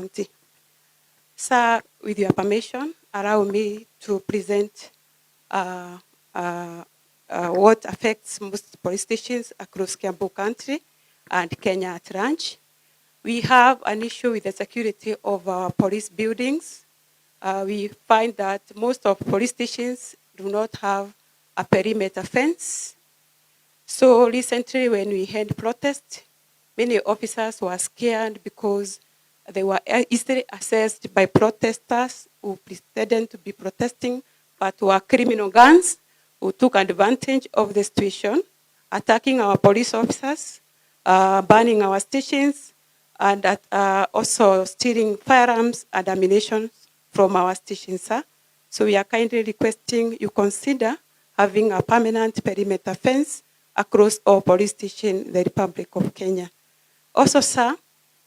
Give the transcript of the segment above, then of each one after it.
County. Sir, with your permission, allow me to present what affects most police stations across Kiambu country and Kenya at large. We have an issue with the security of our police buildings. We find that most of police stations do not have a perimeter fence. So recently when we had protests, many officers were scared because they were easily accessed by protesters who pretended to be protesting but were criminal gangs who took advantage of the situation, attacking our police officers, burning our stations, and also stealing firearms and ammunition from our stations, sir. So we are kindly requesting you consider having a permanent perimeter fence across all police stations in the Republic of Kenya. Also, sir,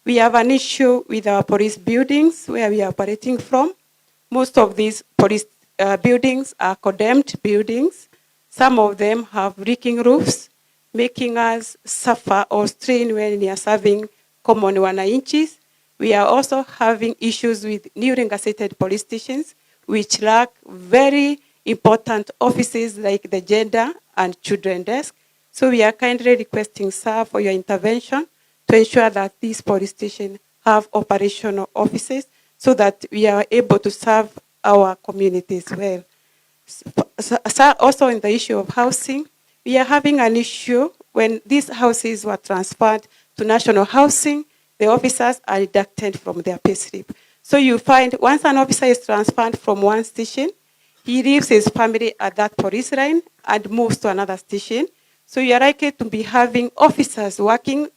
we have an issue with our police buildings where we are operating from. Most of these police buildings are condemned buildings. Some of them have leaking roofs, making us suffer or strain when we are serving common wananchis. We are also having issues with newly gazetted police stations, which lack very important offices like the gender and children desk. So we are kindly requesting, sir, for your intervention to ensure that these police stations have operational offices so that we are able to serve our communities well. Sir, also in the issue of housing, we are having an issue when these houses were transferred to national housing, the officers are deducted from their pay slip. So you find once an officer is transferred from one station, he leaves his family at that police line and moves to another station. So you are likely to be having officers working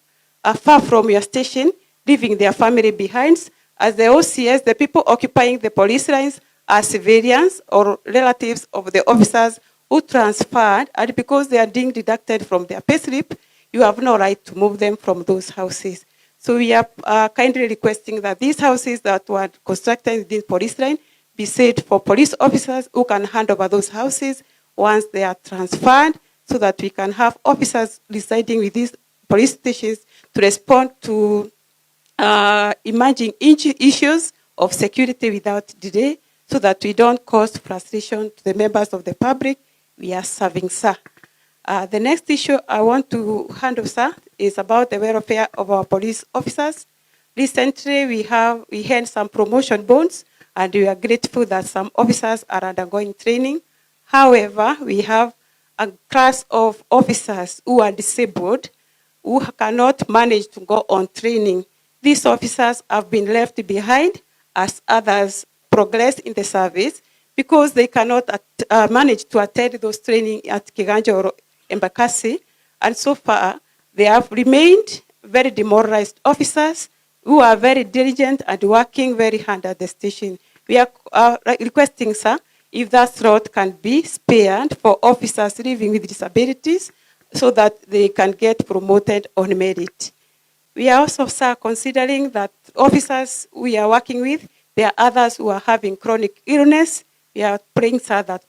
far from your station, leaving their family behind, as the OCS, the people occupying the police lines, are civilians or relatives of the officers who transferred, and because they are being deducted from their payslip, you have no right to move them from those houses. So we are kindly requesting that these houses that were constructed in the police line be set for police officers who can hand over those houses once they are transferred, so that we can have officers residing with these police stations to respond to emerging issues of security without delay, so that we don't cause frustration to the members of the public we are serving, sir. The next issue I want to handle, sir, is about the welfare of our police officers. Recently, we had some promotion bonds, and we are grateful that some officers are undergoing training. However, we have a class of officers who are disabled, who cannot manage to go on training. These officers have been left behind as others progress in the service because they cannot manage to attend those training at Kiganja or Embakasi. And so far, they have remained very demoralized officers who are very diligent and working very hard at the station. We are requesting, sir, if that slot can be spared for officers living with disabilities so that they can get promoted on merit. We are also, sir, considering that officers we are working with, there are others who are having chronic illness. We are praying, sir, that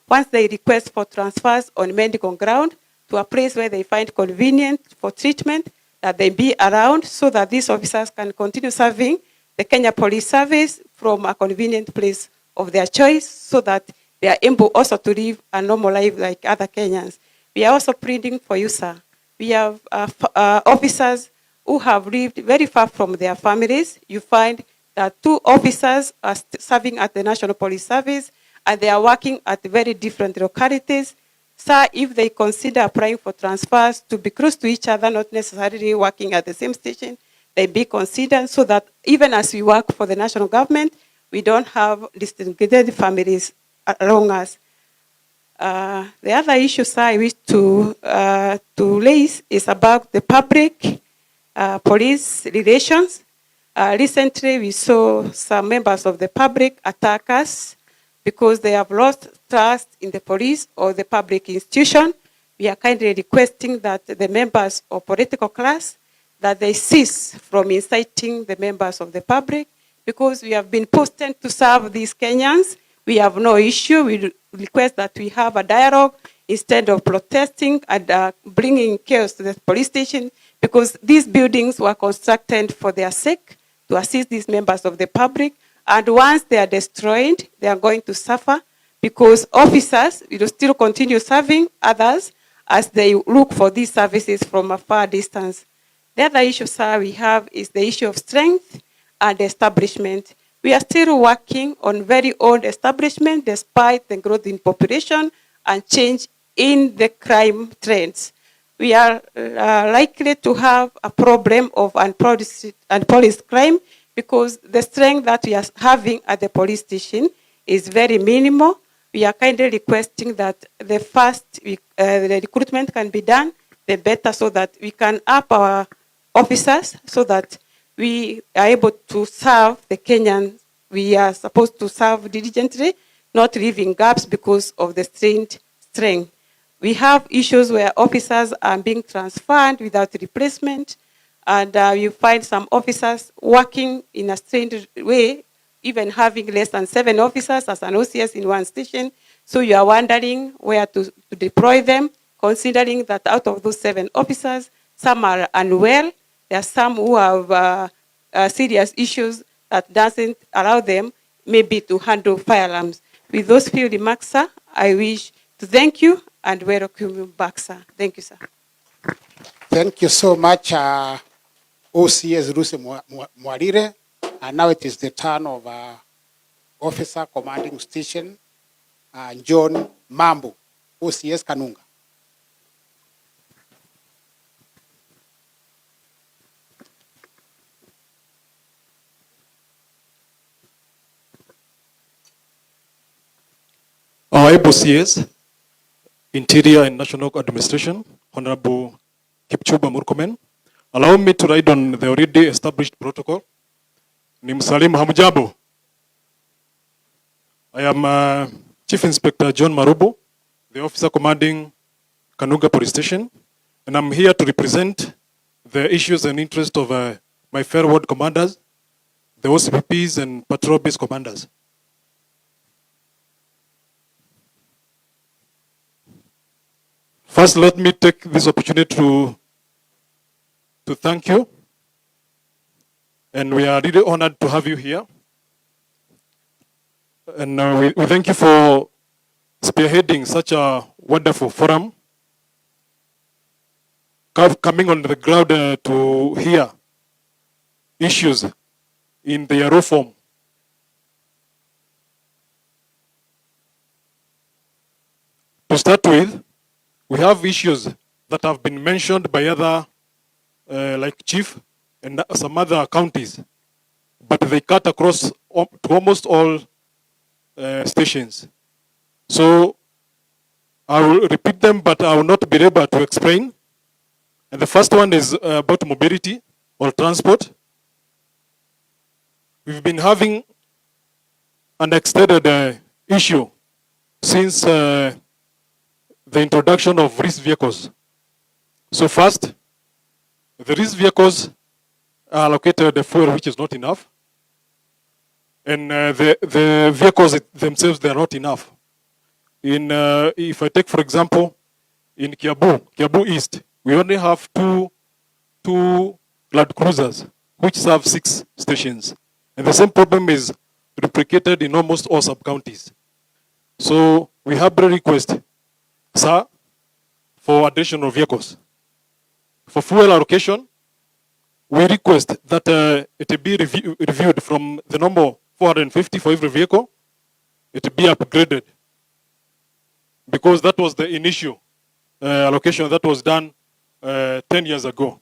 once they request for transfers on medical ground to a place where they find convenient for treatment, that they be around so that these officers can continue serving the Kenya Police Service from a convenient place of their choice, so that they are able also to live a normal life like other Kenyans. We are also pleading for you, sir. We have officers who have lived very far from their families. You find that 2 officers are serving at the National Police Service, and they are working at very different localities. Sir, if they consider applying for transfers to be close to each other, not necessarily working at the same station, they be considered so that even as we work for the national government, we don't have distinguished families along us. The other issue, sir, I wish to raise is about the public police relations. Recently, we saw some members of the public attack us because they have lost trust in the police or the public institution. We are kindly requesting that the members of political class, that they cease from inciting the members of the public, because we have been posted to serve these Kenyans. We have no issue. We request that we have a dialogue instead of protesting and bringing chaos to the police station, because these buildings were constructed for their sake. to assist these members of the public. And once they are destroyed, they are going to suffer because officers will still continue serving others as they look for these services from a far distance. The other issue, sir, we have is the issue of strength and establishment. We are still working on very old establishment despite the growth in population and change in the crime trends. We are likely to have a problem of unpoliced crime because the strength that we are having at the police station is very minimal. We are kindly requesting that the first the recruitment can be done, the better, so that we can up our officers so that we are able to serve the Kenyans we are supposed to serve diligently, not leaving gaps because of the strained strength. We have issues where officers are being transferred without replacement, and you find some officers working in a strained way, even having less than 7 officers as an OCS in one station. So you are wondering where to deploy them, considering that out of those 7 officers, some are unwell. There are some who have serious issues that doesn't allow them maybe to handle firearms. With those few remarks, sir, I wish to thank you and welcome you back, sir. Thank you, sir. Thank you so much, OCS Ruto Mwarire. And now it is the turn of Officer Commanding Station John Mambu, OCS Kanunga. AJAABU CS, Interior and National Administration, Honorable Kipchumba Murkomen. Allow me to ride on the already established protocol. Nimsalim Hamujambo. I am Chief Inspector John Marubu, the officer commanding Kanunga Police Station, and I'm here to represent the issues and interests of my fellow ward commanders, the OCPPs and patrol-based commanders. First, let me take this opportunity to thank you. And we are really honored to have you here. And we thank you for spearheading such a wonderful forum, coming on the ground to hear issues in their raw form. To start with, we have issues that have been mentioned by other, like Chief and some other counties, but they cut across to almost all stations. So I will repeat them, but I will not be able to explain. And the first one is about mobility or transport. We've been having an extended issue since the introduction of risk vehicles. So first, the risk vehicles are allocated the fuel which is not enough. And the vehicles themselves, they are not enough. If I take, for example, in Kiambu East, we only have two land cruisers, which serve 6 stations. And the same problem is replicated in almost all sub-counties. So we have a request, sir, for additional vehicles. For fuel allocation, we request that it be reviewed from the normal 450 for every vehicle. It be upgraded, because that was the initial allocation that was done 10 years ago.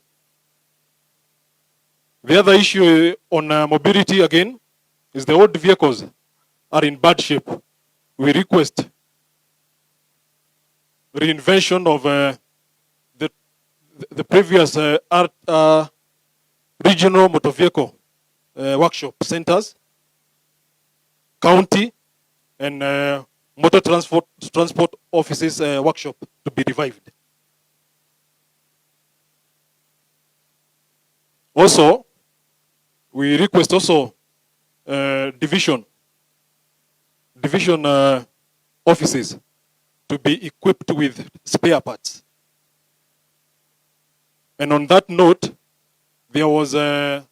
The other issue on mobility again is the old vehicles are in bad shape. We request reinvention of the previous regional motor vehicle workshop centers, county, and motor transport offices workshop to be revived. Also, we request also division offices to be equipped with spare parts. And on that note, there was an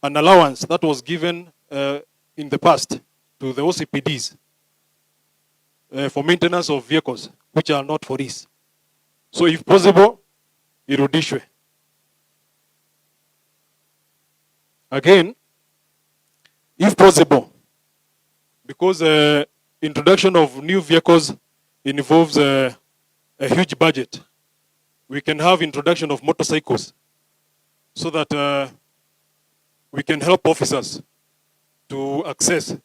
an allowance that was given in the past to the OCPDs for maintenance of vehicles which are not for this. So if possible, irudishwe. Again, if possible, because introduction of new vehicles involves a huge budget, we can have introduction of motorcycles so that we can help officers to access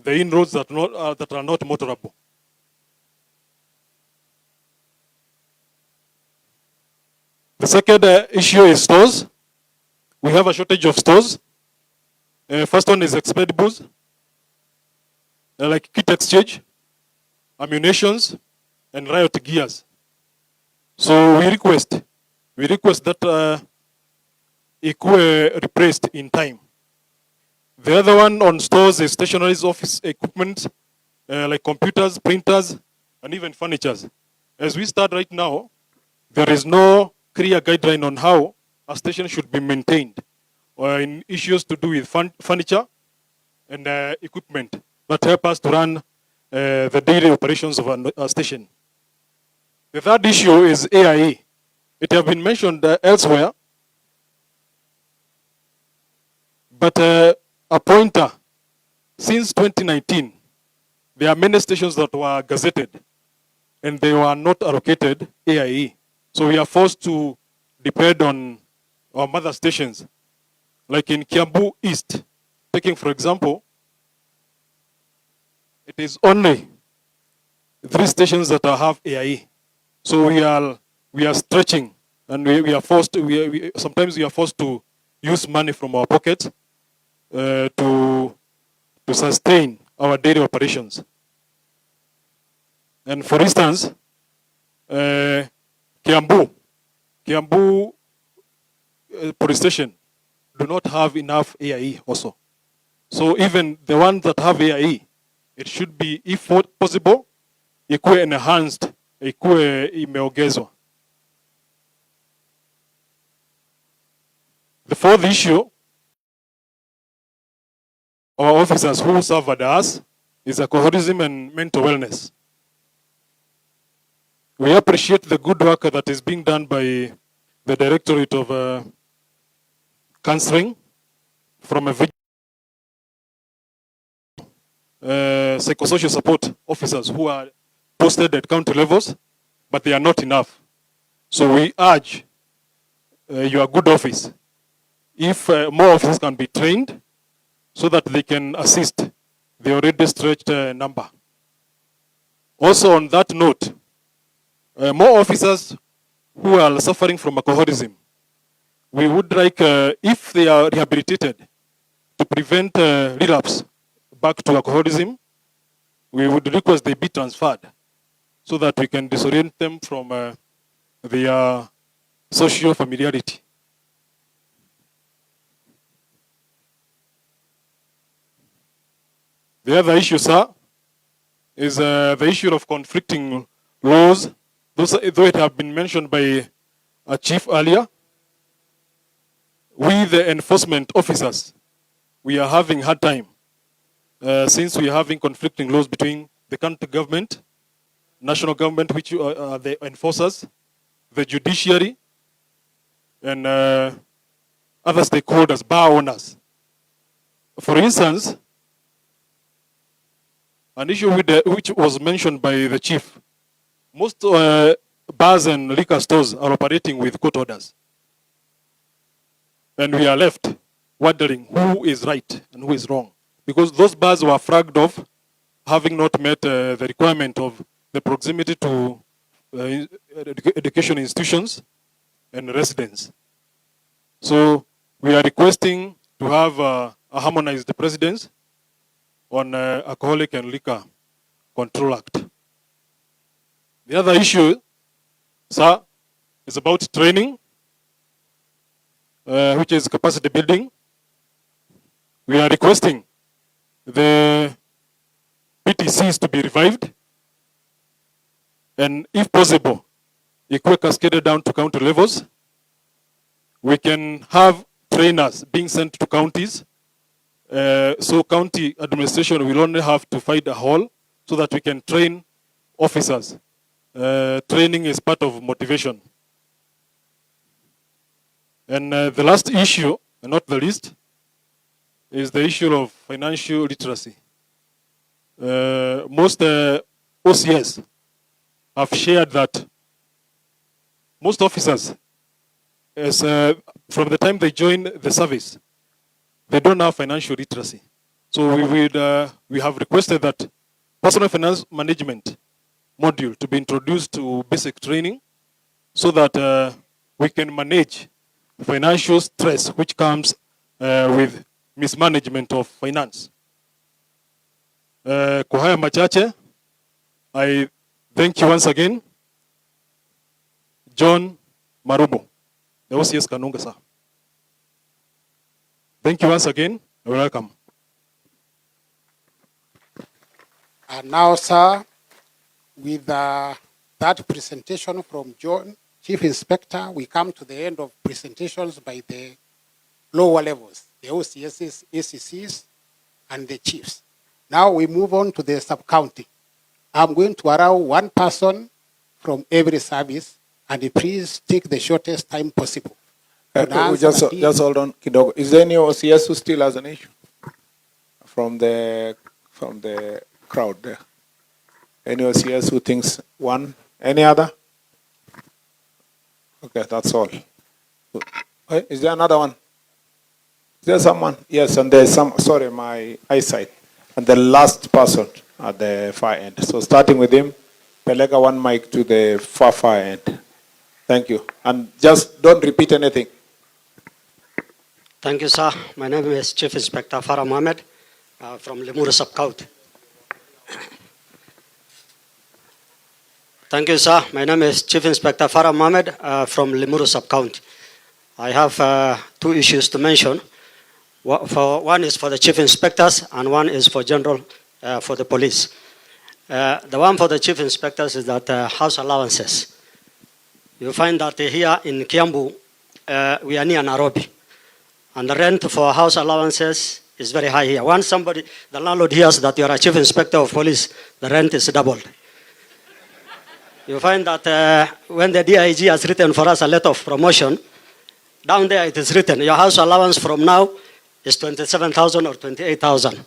the inroads that are not motorable. The second issue is stores. We have a shortage of stores. First one is expendables, like kit exchange, ammunitions, and riot gears. So we request that it could replaced in time. The other one on stores is stationery, office equipment, like computers, printers, and even furniture. As we start right now, there is no clear guideline on how a station should be maintained, or in issues to do with furniture and equipment that help us to run the daily operations of a station. The third issue is AIA. It has been mentioned elsewhere, but a pointer, since 2019, there are many stations that were gazetted and they were not allocated AIA. So we are forced to depend on our mother stations. Like in Kiambu East, taking for example, it is only 3 stations that have AIA. So we are stretching, and we are forced. Sometimes we are forced to use money from our pockets to sustain our daily operations. And for instance, Kiambu police station do not have enough AIE also. So even the ones that have AIE, it should be, if possible, ikuwe enhanced, ikuwe imeongezwa. The fourth issue, our officers who serve at us, is alcoholism and mental wellness. We appreciate the good work that is being done by the Directorate of Counseling from a psychosocial support officers who are posted at county levels, but they are not enough. So we urge your good office, if more officers can be trained so that they can assist the already stretched number. Also on that note, more officers who are suffering from alcoholism, we would like, if they are rehabilitated, to prevent relapse back to alcoholism, we would request they be transferred so that we can disorient them from their social familiarity. The other issue, sir, is the issue of conflicting laws. Though it have been mentioned by a chief earlier, we, the enforcement officers, we are having hard time since we are having conflicting laws between the county government, national government, which are the enforcers, the judiciary, and other stakeholders, bar owners. For instance, an issue which was mentioned by the chief, most bars and liquor stores are operating with court orders. And we are left wondering who is right and who is wrong. Because those bars were flagged off, having not met the requirement of the proximity to education institutions and residents. So we are requesting to have a harmonized precedence on Alcoholic and Liquor Control Act. The other issue, sir, is about training, which is capacity building. We are requesting the PTCs to be revived, and if possible, equally cascaded down to county levels. We can have trainers being sent to counties. So county administration will only have to find a hall so that we can train officers. Training is part of motivation. And the last issue, and not the least, is the issue of financial literacy. Most OCS have shared that most officers, from the time they join the service, they don't have financial literacy. So we have requested that personal finance management module to be introduced to basic training so that we can manage financial stress which comes with mismanagement of finance. Kwa haya machache, I thank you once again. John Marubo, the OCS Kanunga, sir. Thank you once again. You're welcome. And now, sir, with that presentation from John, Chief Inspector, we come to the end of presentations by the lower levels, the OCSs, ACCs, and the chiefs. Now we move on to the sub-county. I'm going to allow one person from every service, and please take the shortest time possible. Just hold on, Kidogo. Is there any OCS who still has an issue from the crowd there? Any OCS who thinks one? Any other? Okay, that's all. Is there another one? Is there someone? Yes, and there's some. Sorry, my eyesight. And the last person at the far end. So starting with him, Pelega one mic to the far end. Thank you. And just don't repeat anything. Thank you, sir. My name is Chief Inspector Farah Mohammed from Limuru Sub-County. Thank you, sir. My name is Chief Inspector Farah Mohammed from Limuru Sub-County. I have two issues to mention. One is for the Chief Inspectors and one is for General for the police. The one for the Chief Inspectors is that house allowances. You find that here in Kiambu, we are near Nairobi. And the rent for house allowances is very high here. Once the landlord hears that you are a Chief Inspector of Police, the rent is doubled. You find that when the DIG has written for us a letter of promotion, down there it is written, your house allowance from now is 27,000 or 28,000.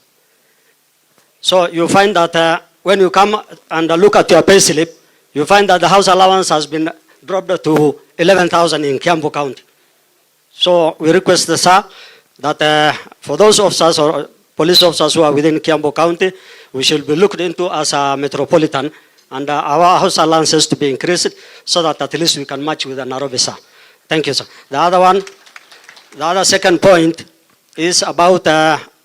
So you find that when you come and look at your pay slip, you find that the house allowance has been dropped to 11,000 in Kiambu County. So we request the sir that for those officers or police officers who are within Kiambu County, we should be looked into as a metropolitan and our house allowances to be increased so that at least we can match with the Nairobi, sir. Thank you, sir. The other second point is about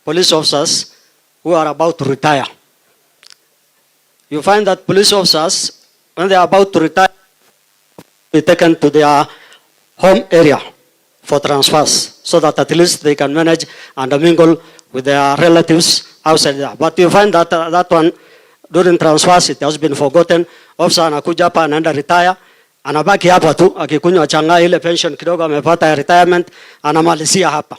police officers who are about to retire. You find that police officers, when they are about to retire, be taken to their home area for transfers so that at least they can manage and mingle with their relatives outside there. But you find that that one, during transfers, it has been forgotten. Officer anakuja hapa anaenda retire, anabaki hapa tu, akikunywa changa ile pension kidogo amepata ya retirement, anamalizia hapa.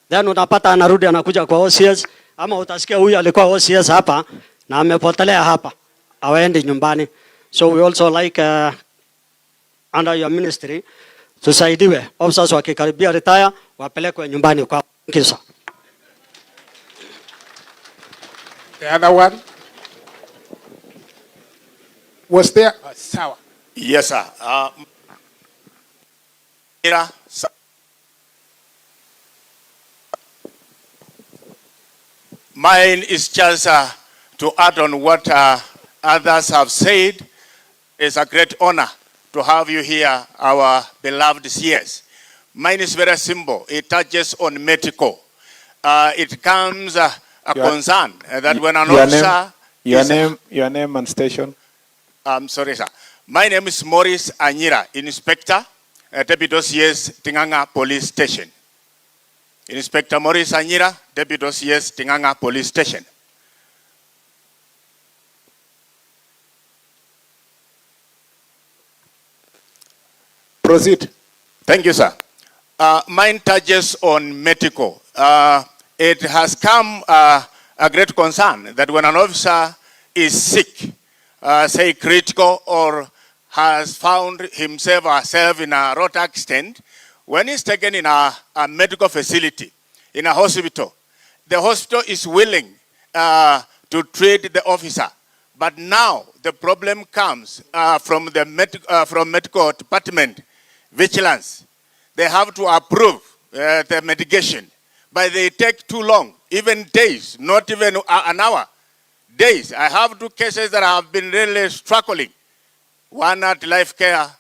Then unapata anarudi anakuja kwa OCS, ama utasikia huyu alikuwa OCS hapa, na amepotelea hapa, awaendi nyumbani. So we also like, under your ministry, tusaidiwe. Officers wakikaribia retire, wapelekwe nyumbani kwa kisa. The other one? Was there? Sawa. Yes, sir. Mine is just to add on what others have said. It's a great honor to have you here, our beloved CS. Mine is very simple. It touches on medical. It comes a concern that when an officer... Your name and station. Sorry, sir. My name is Maurice Anyira, Inspector, Deputy OCS, Tinganga Police Station. Inspector Maurice Anyira, Deputy OCS, Tinganga Police Station. Proceed. Thank you, sir. mine touches on medical. It has come a great concern that when an officer is sick, say critical, or has found himself or herself in a road accident, when he's taken in a medical facility, in a hospital, the hospital is willing to treat the officer. But now the problem comes from medical department, vigilance. They have to approve the medication, but they take too long, even days, not even an hour, days. I have 2 cases that have been really struggling. One at Life Care,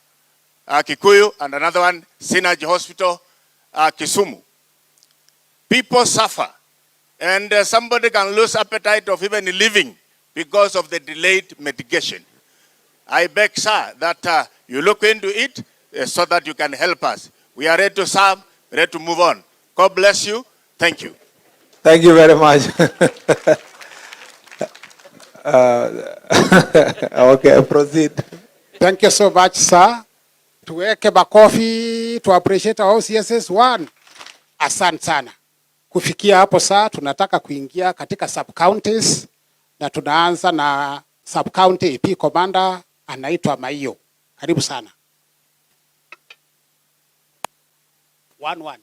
Kikuyu, and another one, Synergy Hospital, Kisumu. People suffer, and somebody can lose appetite of even living because of the delayed medication. I beg, sir, that you look into it so that you can help us. We are ready to serve, ready to move on. God bless you. Thank you. Thank you very much. Okay, proceed. Thank you so much, sir. Tuweke makofi to appreciate our OCSs. One, asante sana. Kufikia hapo saa tunataka kuingia katika sub counties na tunaanza na sub county AP commander anaitwa Maiyo. Karibu sana. 1-1.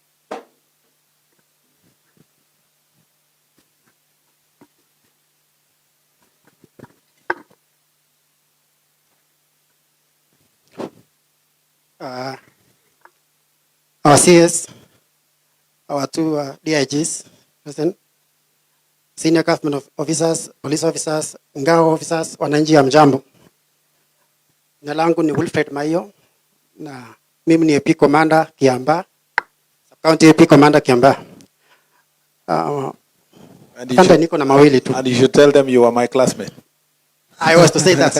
Our CS, our 2 DIGs, present, senior government officers, police officers, ngao officers, wananchi ya mjambo. Jina langu ni Wilfred Maiyo na mimi ni AP Commander Kiamba, County AP Commander Kiamba. Niko na mawili tu. And you should tell them you are my classmate. I was to say that.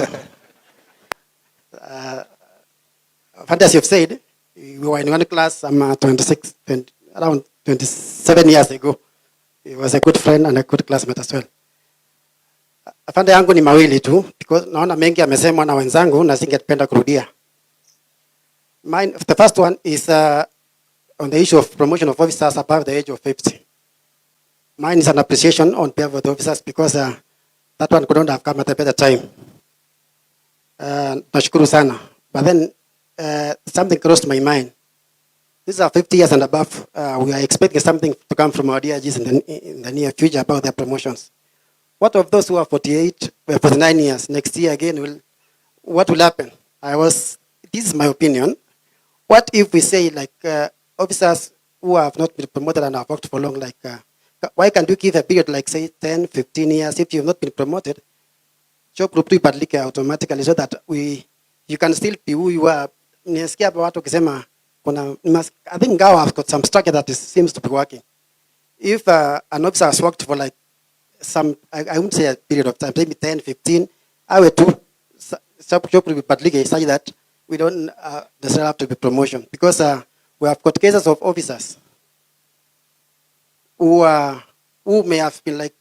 As you've said, we were in one class around 27 years ago. He was a good friend and a good classmate as well. Afande yangu ni mawili tu, because naona mengi amesemwa na wenzangu na singependa kurudia. The first one is on the issue of promotion of officers above the age of 50. Mine is an appreciation on behalf of the officers because that one couldn't have come at a better time. Nashukuru sana. But then something crossed my mind. These are 50 years and above. We are expecting something to come from our DIGs in the near future about their promotions. What of those who are 48, 49 years? Next year again, what will happen? This is my opinion. What if we say like officers who have not been promoted and have worked for long, like why can't you give a period like say 10, 15 years if you have not been promoted? Job group 2 ibadilike automatically so that you can still be who you are. Nisikia watu kisema I think Ngao has got some structure that seems to be working. If an officer has worked for like I wouldn't say a period of time, maybe 10, 15, I would do job group ibadilike such that we don't necessarily have to be promotion, because we have got cases of officers who may have been like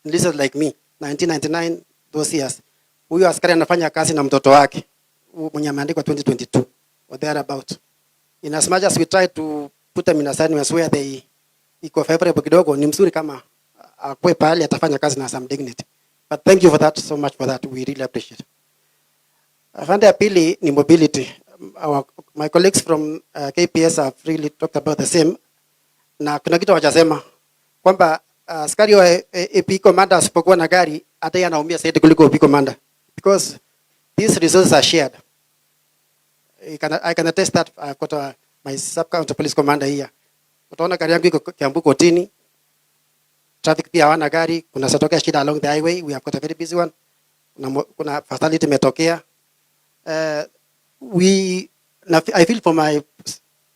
enlisted like me, 1999, those years. Huyu askari anafanya kazi na mtoto wake mwenye ameandikwa 2022 or thereabout. In as much as we try to put them in assignments where they iko favorable kidogo, ni mzuri kama akwe pahali atafanya kazi na some dignity. But thank you for that, so much for that. We really appreciate it. Afande ya pili ni mobility. My colleagues from KPS have really talked about the same. Na kuna kitu wajasema kwamba askari wa AP commander asipokuwa na gari hata yeye anaumia zaidi kuliko AP commander, because these resources are shared. I can attest that. I've got my sub-county police commander here. Utaona gari yangu iko Kiambu kotini. Traffic pia hawana gari. Kuna satokea shida along the highway. We have got a very busy one. Kuna fatality imetokea. I feel for my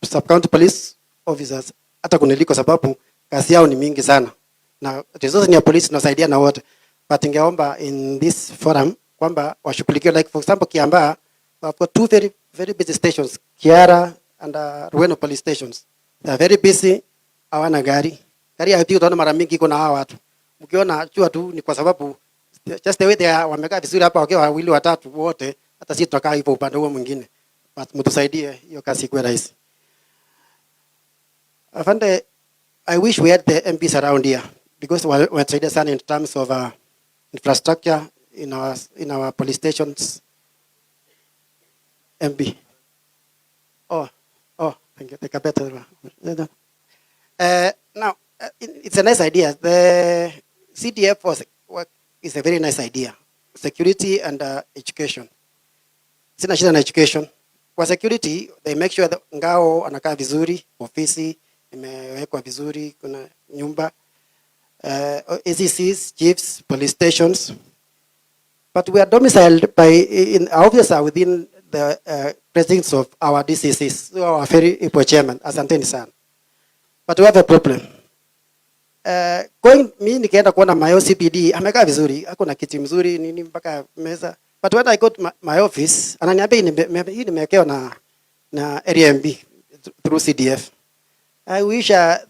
sub-county police officers hata kuniliko sababu kazi yao ni mingi sana. Na resources ni ya police tunasaidia na wote. But ingeomba in this forum kwamba washughulikie, like for example Kiamba, I've got 2 very very busy stations, Kiara and Rueno police stations. They are very busy, hawana gari. Gari ya utaona mara mingi iko na hawa watu. Ukiona jua tu ni kwa sababu just the way they are wamekaa vizuri hapa wakiwa wawili watatu wote, hata sisi tutakaa hivyo upande huo mwingine. But mtusaidie hiyo kazi iwe rahisi. Afande, I wish we had the MPs around here because we're traded in terms of infrastructure in our police stations. MP. Oh, thank you. Take a better one. Now, it's a nice idea. The CDF is a very nice idea. Security and education. Sina shida na education. Kwa security, they make sure that ngao anakaa vizuri, ofisi imewekwa vizuri, kuna nyumba, ACCs, chiefs, police stations. But we are domiciled in our offices are within the precincts of our DCCs, so our very able chairman, asanteni sana. But we have a problem. Mimi nikaenda kuona my OCPD, amekaa vizuri, ako na kiti mzuri, nini mpaka meza. But when I got my office, ananiambia hii nimewekewa na area MB through CDF. I wish the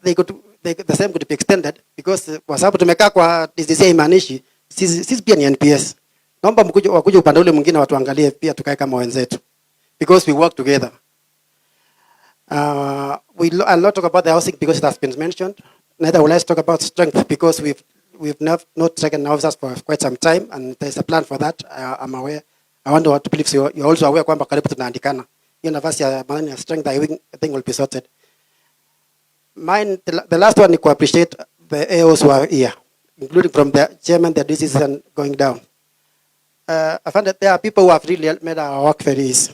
same could be extended because kwa sababu tumekaa kwa DCC imaanishi sisi pia ni NPS. Naomba wakuje upande ule mwingine watuangalie pia tukae kama wenzetu because we work together. I'll not talk about the housing because it has been mentioned. Neither will I talk about strength because we've not taken officers for quite some time and there's a plan for that. I'm aware. I wonder what to believe you're also aware kwamba karibu tunaandikana. Hiyo nafasi ya maneno ya strength I think will be sorted. The last one is to appreciate the AOs who are here, including from the chairman, the decision going down. I found that there are people who have really made our work very easy.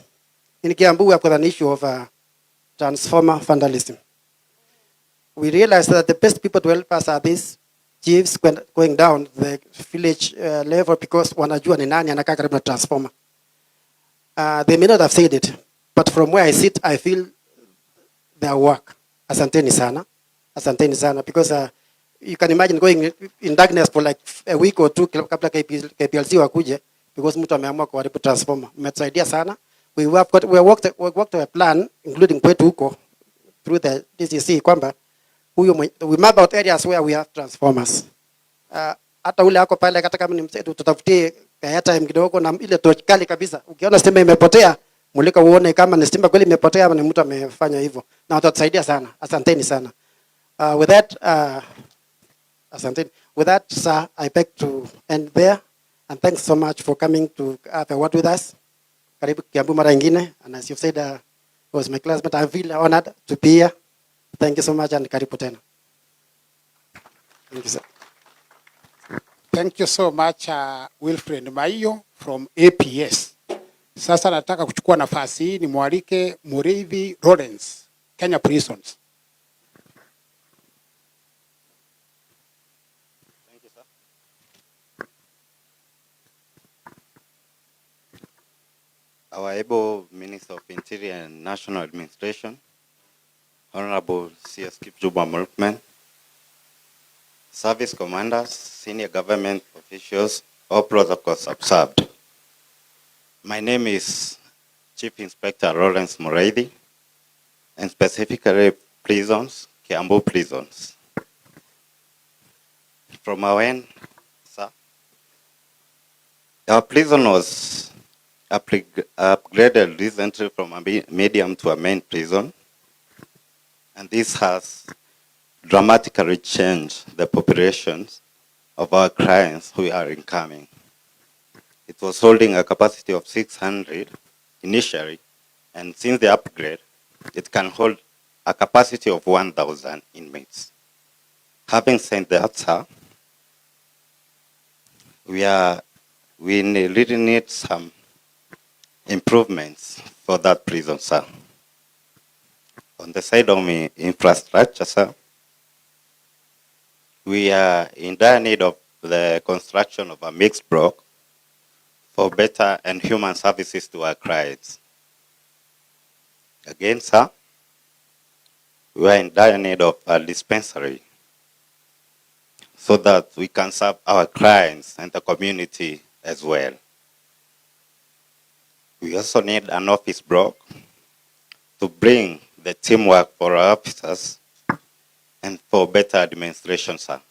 In Kiambu, we have got an issue of transformer vandalism. We realized that the best people to help us are these chiefs going down the village level because wanajua ni nani anakaa karibu na transformer. They may not have said it, but from where I sit, I feel their work. Asanteni sana. Asanteni sana. Because you can imagine going in darkness for like a week or two kabla KPLC wakuje because mtu ameamua kuharibu transformer. Mmetusaidia sana. We worked a plan including kwetu huko through the DCC kwamba we map out areas where we have transformers. Hata ule hako pale hata kama ni msetu tutafutie kayata kidogo na ile torch kali kabisa. Ukiona stima imepotea, mulika uone kama ni stima kweli imepotea ama ni mtu amefanya hivyo. Na watatusaidia sana. Asanteni sana. With that, sir, I beg to end there. And thanks so much for coming to have a word with us. Karibu Kiambu mara ingine. And as you've said, it was my classmate. I feel honored to be here. Thank you so much and karibu tena. Thank you, sir. Thank you so much, Wilfred Maiyo from APS. Sasa nataka kuchukua nafasi hii ni mwalike Muriithi Lawrence, Kenya Prisons. Thank you, sir. Our able Minister of Interior and National Administration, Honorable C.S. Kipchumba Murkomen, service commanders, senior government officials, all protocols observed. My name is Chief Inspector Lawrence Muriithi, and specifically prisons, Kiambu prisons. From our end, sir, our prison was upgraded recently from a medium to a main prison, and this has dramatically changed the populations of our clients who are incoming. It was holding a capacity of 600 initially, and since the upgrade, it can hold a capacity of 1,000 inmates. Having said that, sir, we really need some improvements for that prison, sir. On the side of infrastructure, sir, we are in dire need of the construction of a mixed block for better and human services to our clients. Again, sir, we are in dire need of a dispensary so that we can serve our clients and the community as well. We also need an office block to bring the teamwork for our officers and for better administration, sir.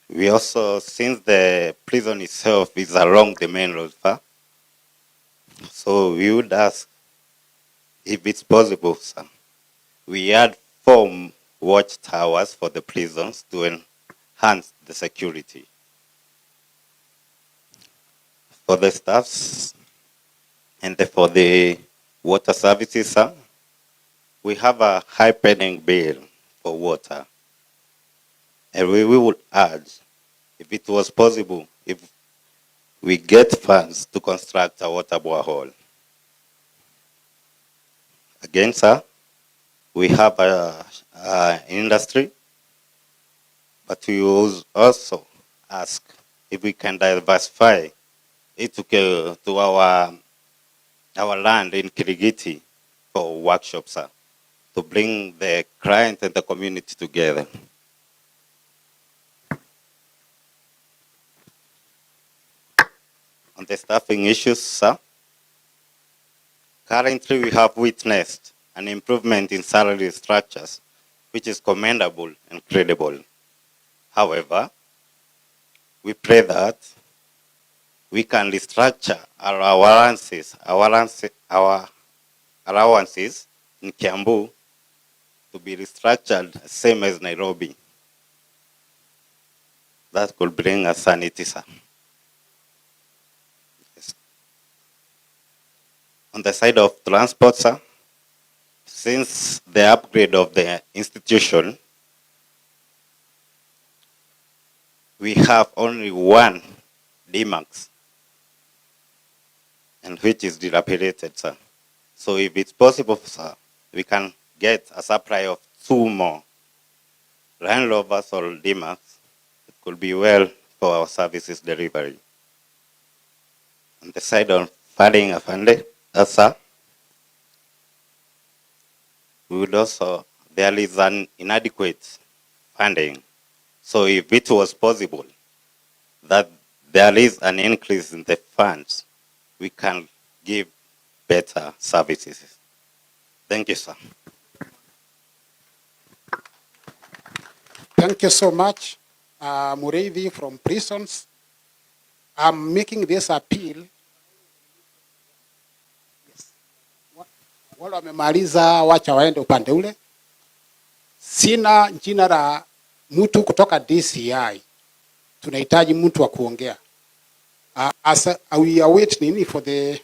We also, since the prison itself is along the main road, sir, so we would ask if it's possible, sir, We had 4 watchtowers for the prisons to enhance the security. For the staffs and for the water services, sir, we have a high pending bill for water. And we would urge, if it was possible, if we get funds to construct a water borehole. Again, sir, we have a industry, but we also ask if we can diversify it to our land in Kirigiti for workshops, sir, to bring the client and the community together. On the staffing issues, sir, currently we have witnessed an improvement in salary structures, which is commendable and credible. However, we pray that we can restructure our allowances in Kiambu to be restructured same as Nairobi. That could bring us sanity, sir. Yes. On the side of transport, sir, since the upgrade of the institution, we have only 1 DMAX, and which is dilapidated, sir. So if it's possible, sir, we can get a supply of 2 more Land Rovers or DMAX. It could be well for our services delivery. On the side of funding, sir, we would also, there is an inadequate funding. So if it was possible that there is an increase in the funds, we can give better services. Thank you, sir. Thank you so much, Mureithi from prisons. I'm making this appeal. Yes. Wale wamemaliza wacha waende upande ule. Sina jina la mtu kutoka DCI. Tunahitaji mtu wa kuongea. As we await nini for the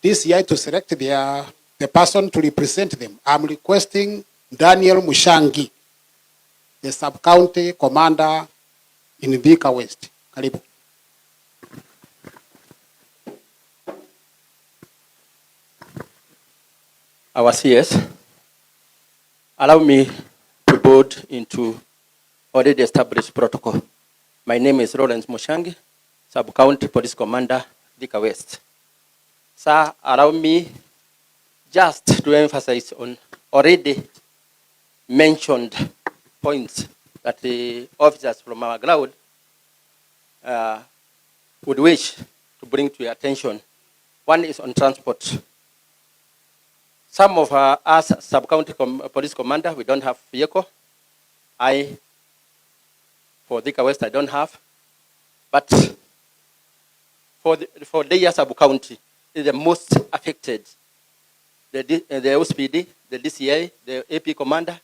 DCI to select the person to represent them, I'm requesting Daniel Mushangi, the sub-county commander in Thika West. Karibu. Our CS, allow me to board into already established protocol. My name is Lawrence Mushangi, Sub-County Police Commander, Thika West. Sir, allow me just to emphasize on already mentioned points that the officers from our ground would wish to bring to your attention. One is on transport. Some of us sub-county police commander, we don't have vehicle. For Thika West, I don't have. But for the sub-county, is the most affected. The OSPD, the DCA, the AP commander,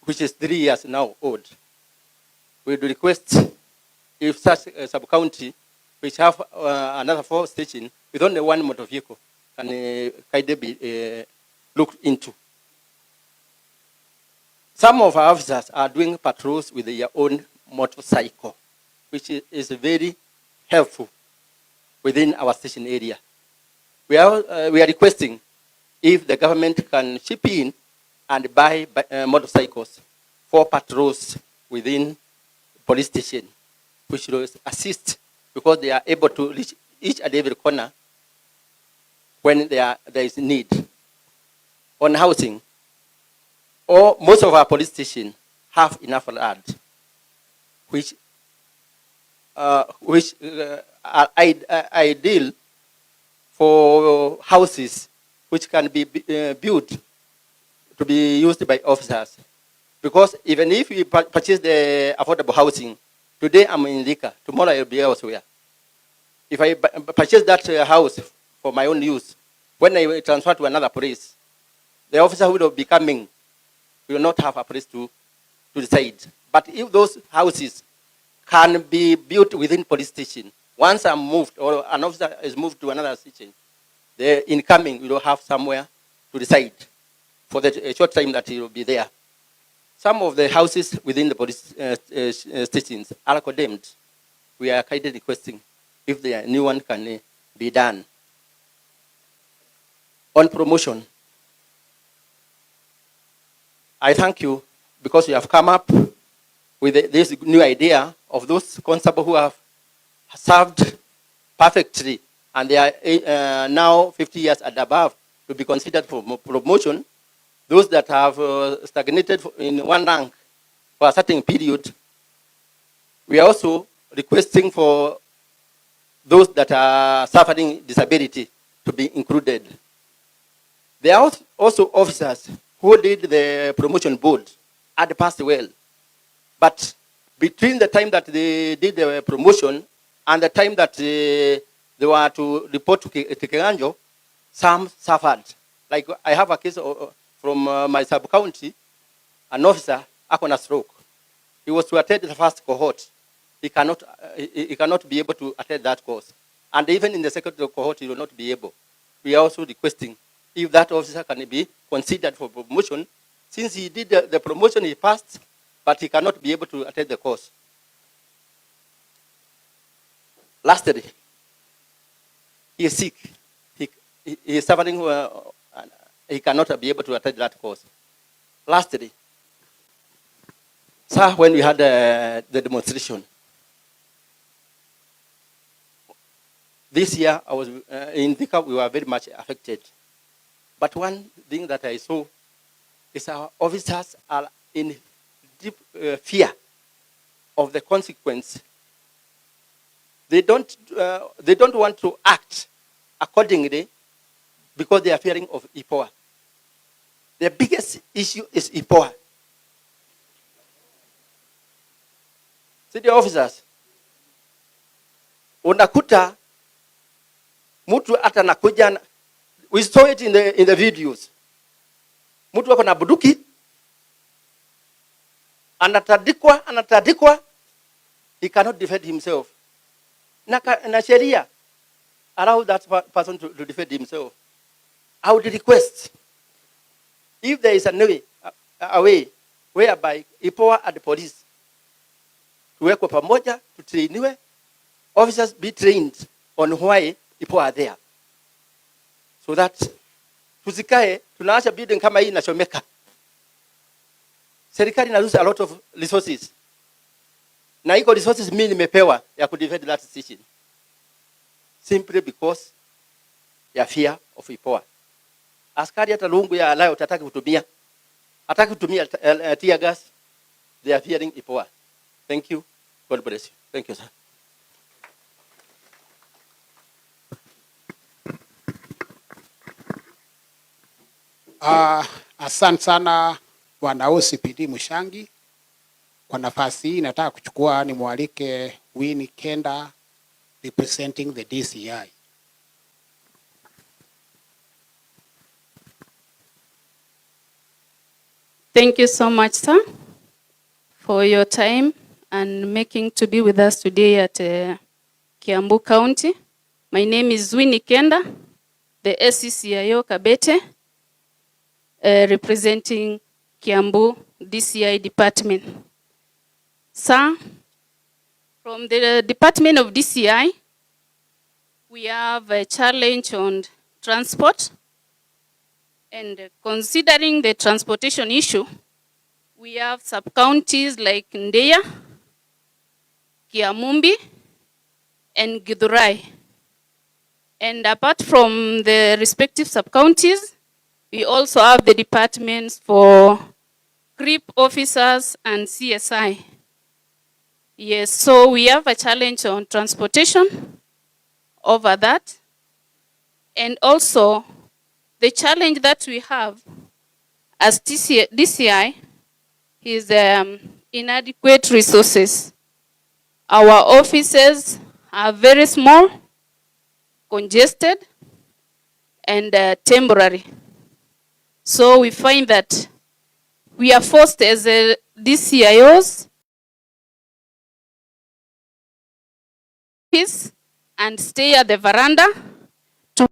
which is 3 years now old. We would request if such a sub-county, which have another 4 stations with only 1 motor vehicle, can be looked into. Some of our officers are doing patrols with their own motorcycle, which is very helpful within our station area. We are requesting if the government can chip in and buy motorcycles for patrols within police station, which will assist because they are able to reach each and every corner when there is need. On housing, most of our police stations have enough land, which are ideal for houses which can be built to be used by officers. Because even if we purchase the affordable housing, today I'm in Thika, tomorrow I'll be elsewhere. If I purchase that house for my own use, when they transfer to another place, the officer who will be coming will not have a place to decide. But if those houses can be built within police station, once I'm moved or an officer is moved to another station, the incoming will have somewhere to reside for the short time that he will be there. Some of the houses within the police stations are condemned. We are kindly requesting if the new one can be done. On promotion, I thank you because you have come up with this new idea of those constables who have served perfectly and they are now 50 years and above to be considered for promotion. Those that have stagnated in one rank for a certain period, we are also requesting for those that are suffering disability to be included. There are also officers who did the promotion board and passed well. But between the time that they did the promotion and the time that they were to report to Kiambu, some suffered. Like I have a case from my sub-county, an officer, a stroke. He was to attend the first cohort. He cannot be able to attend that course. And even in the second cohort, he will not be able. We are also requesting if that officer can be considered for promotion. Since he did the promotion, he passed, but he cannot be able to attend the course. Lastly, he is sick. He is suffering, he cannot be able to attend that course. Lastly, sir, when we had the demonstration, this year I was in Thika, we were very much affected. But one thing that I saw is our officers are in deep fear of the consequence. They don't want to act accordingly because they are fearing of IPOA. The biggest issue is IPOA. City officers, unakuta mtu hata nakuja, we saw it in the videos. Mtu wako na buduki, anatadikwa, he cannot defend himself. Na sheria allow that person to defend himself. I would request, if there is a way whereby IPOA and the police tuwekwe pamoja, tutrainiwe, officers be trained on why IPOA are there. So that tusikae tunaacha building kama hii inachomeka. Serikali ina lose a lot of resources. Na iko resources mimi nimepewa ya kudefend that station. Simply because ya fear of IPOA. Askari hata lungu ya alayo tataki kutumia. Hataki kutumia tear gas. They are fearing IPOA. Thank you. God bless you. Thank you, sir. Asante sana Bwana OCPD Mushangi. Kwa nafasi hii nataka kuchukua nimwalike Winnie Kenda representing the DCI. Thank you so much, sir, for your time and making to be with us today at Kiambu County. My name is Winnie Kenda, the SCCIO Kabete, representing Kiambu DCI department. Sir, from the Department of DCI, we have a challenge on transport. And considering the transportation issue, we have sub-counties like Ndeya, Kiamumbi, and Githurai. And apart from the respective sub-counties, we also have the departments for CRIP officers and CSI. Yes, so we have a challenge on transportation over that. And also, the challenge that we have as DCI is inadequate resources. Our offices are very small, congested, and temporary. So we find that we are forced as DCIOs and stay at the veranda to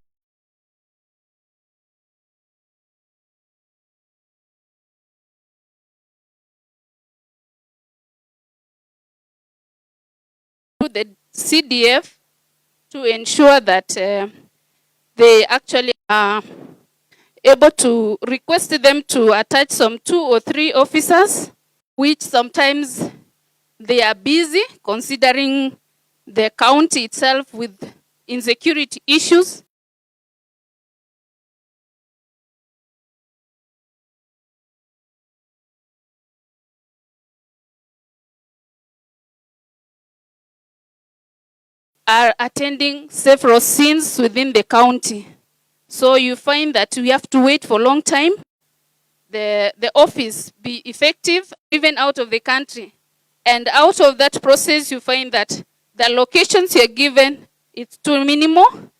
the CDF to ensure that they actually are able to request them to attach some 2 or 3 officers, which sometimes they are busy considering the county itself with insecurity issues. Are attending several scenes within the county. So you find that we have to wait for a long time. The office be effective even out of the country. And out of that process, you find that the locations you're given, it's too minimal.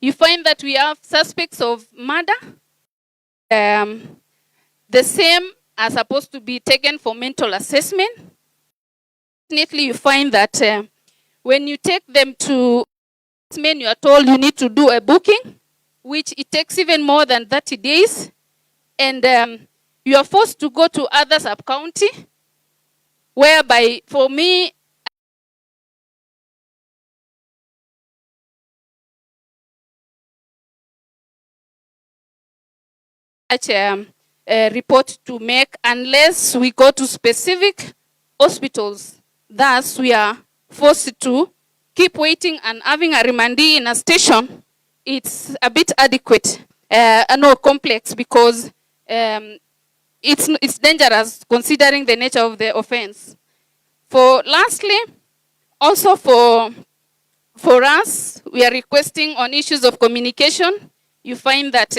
You find that we have suspects of murder. The same are supposed to be taken for mental assessment. Definitely you find that when you take them to assessment, you are told you need to do a booking, which it takes even more than 30 days. And you are forced to go to other sub-county, whereby for me, such a report to make unless we go to specific hospitals. Thus, we are forced to keep waiting and having a remandee in a station. It's a bit adequate, no complex, because it's dangerous considering the nature of the offense. Lastly, also for us, we are requesting on issues of communication. You find that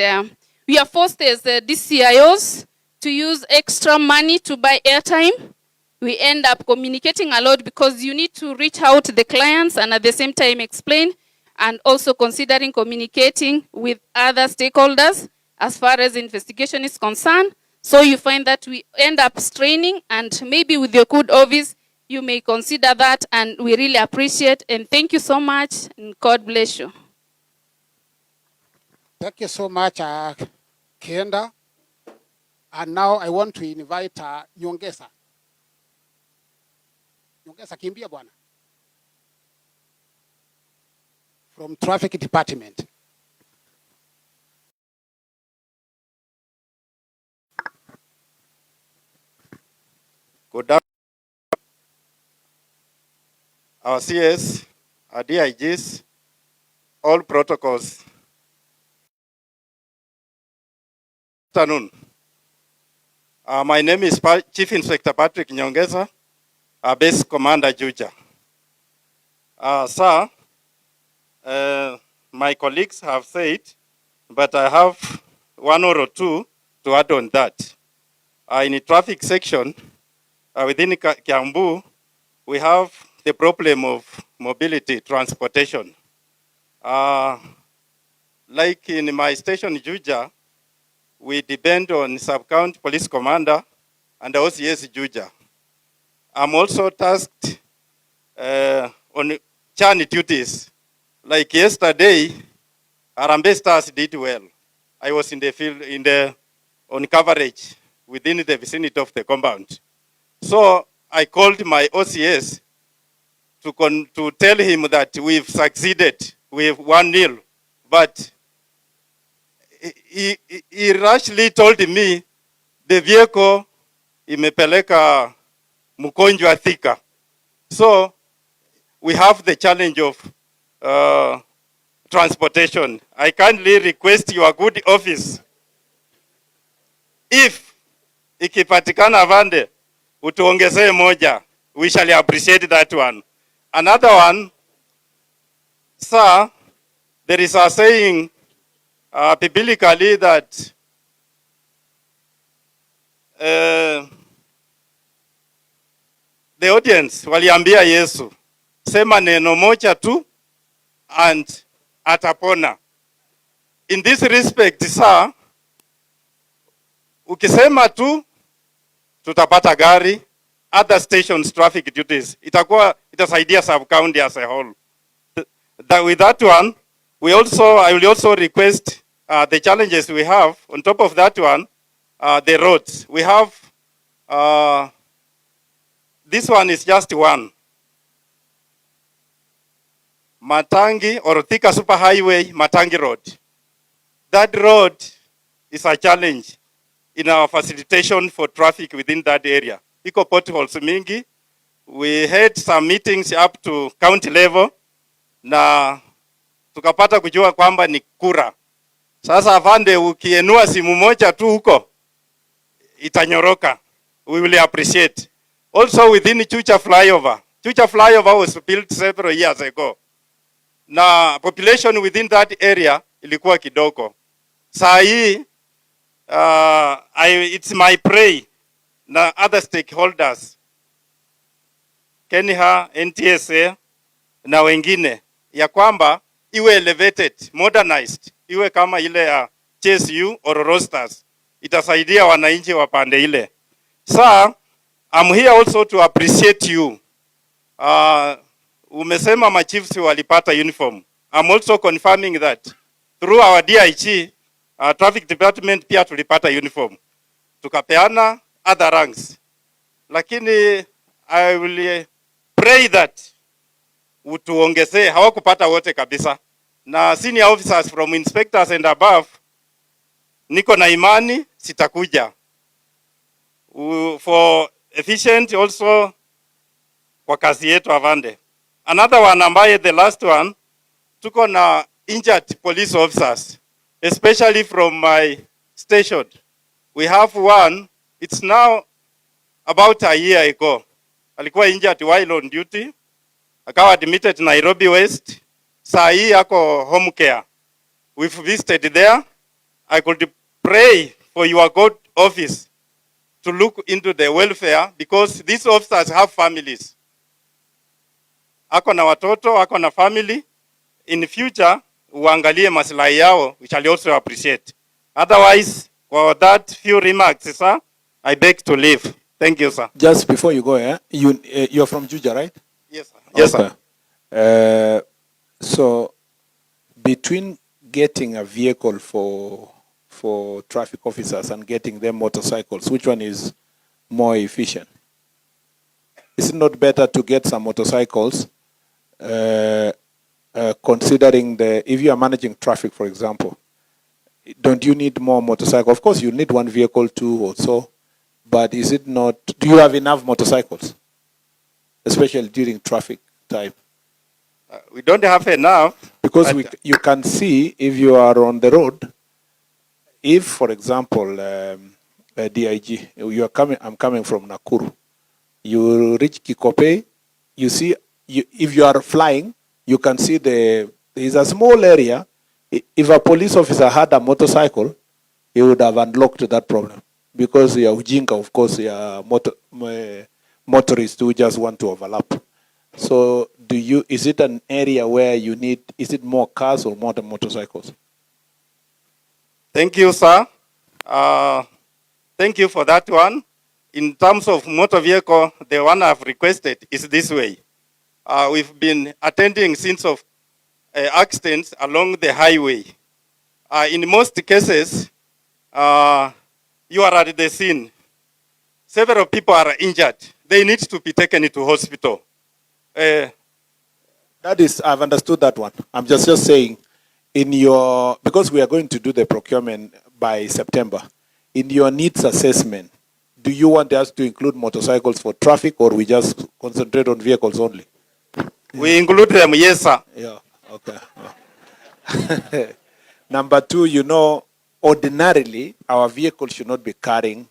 we are forced as DCIOs to use extra money to buy airtime. We end up communicating a lot because you need to reach out to the clients and at the same time explain, and also considering communicating with other stakeholders as far as investigation is concerned. So you find that we end up straining, and maybe with your good office, you may consider that, and we really appreciate, and thank you so much, and God bless you. Thank you so much, Kenda. And now I want to invite Nyongesa. Nyongesa kimbia bwana. From Traffic Department. Good afternoon. Our CS, our DIGs, all protocols. Good afternoon. My name is Chief Inspector Patrick Nyongesa, Base Commander Juja. Sir, my colleagues have said, but I have 1 or 2 to add on that. In the traffic section, within Kiambu, we have the problem of mobility, transportation. Like in my station, Juja, we depend on sub-county police commander and the OCS Juja. I'm also tasked on Chan duties. Like yesterday, Harambee Stars did well. I was in the field, on coverage within the vicinity of the compound. So I called my OCS to tell him that we've succeeded with 1-0, but he rashly told me the vehicle imepeleka mgonjwa Thika. So we have the challenge of transportation. I kindly request your good office, if ikipatikana vande utuongezee moja, we shall appreciate that one. Another one, Sir, there is a saying biblically that the audience waliambia Yesu, sema neno moja tu and atapona. In this respect, sir, ukisema tu tutapata gari, other stations traffic duties, itasaidia sub-county as a whole. With that one, I will also request the challenges we have. On top of that one, the roads. We have, this one is just one. Matangi or Thika Superhighway, Matangi Road. That road is a challenge in our facilitation for traffic within that area. Iko potholes mingi. We had some meetings up to county level na tukapata kujua kwamba ni kura. Sasa afande, ukienua simu moja tu huko itanyoroka. We will appreciate. Also within Chucha flyover. Chucha flyover was built several years ago. Na population within that area ilikuwa kidogo. Saa hii it's my pray na other stakeholders, KENHA, NTSA na wengine, ya kwamba iwe elevated, modernized, iwe kama ile ya CSU or Rosters. Itasaidia wananchi wa pande ile. Sir, I'm here also to appreciate you. Umesema machiefs walipata uniform. I'm also confirming that through our DIG, traffic department pia tulipata uniform. Tukapeana other ranks. Lakini I will pray that utuongezee, hawakupata wote kabisa. Na senior officers from inspectors and above, niko na imani sitakuja. For efficient also kwa kazi yetu avande. Another one ambaye the last one, tuko na injured police officers, especially from my station. We have one, it's now about a year ago. Alikuwa injured while on duty. Akawa admitted Nairobi West. Saa hii ako home care. We've visited there. I could pray for your God office to look into the welfare because these officers have families. Ako na watoto, ako na family. In future, uangalie maslahi yao, which I also appreciate. Otherwise, for that few remarks, sir, I beg to leave. Thank you, sir. Just before you go, you're from Juja, right? Yes, sir. Yes, okay. Sir. So, between getting a vehicle for traffic officers and getting them motorcycles, which one is more efficient? Is it not better to get some motorcycles, considering if you are managing traffic, for example, don't you need more motorcycles? Of course, you need one vehicle too or so, but is it not, do you have enough motorcycles, especially during traffic time? We don't have enough. Because you can see if you are on the road, if, for example, DIG, I'm coming from Nakuru, you reach Kikope, you see, if you are flying, you can see there is a small area. If a police officer had a motorcycle, he would have unlocked that problem. Because you are ujinga, of course, you are motorists who just want to overlap. So is it an area where you need, is it more cars or more motorcycles? Thank you, sir. Thank you for that one. In terms of motor vehicle, the one I've requested is this way. We've been attending scenes of accidents along the highway. In most cases, you are at the scene. Several people are injured. They need to be taken to hospital. I've understood that one. I'm just saying, because we are going to do the procurement by September, in your needs assessment, do you want us to include motorcycles for traffic or we just concentrate on vehicles only? We include them, yes, sir. Yeah, okay. Number two, ordinarily, our vehicles should not be carrying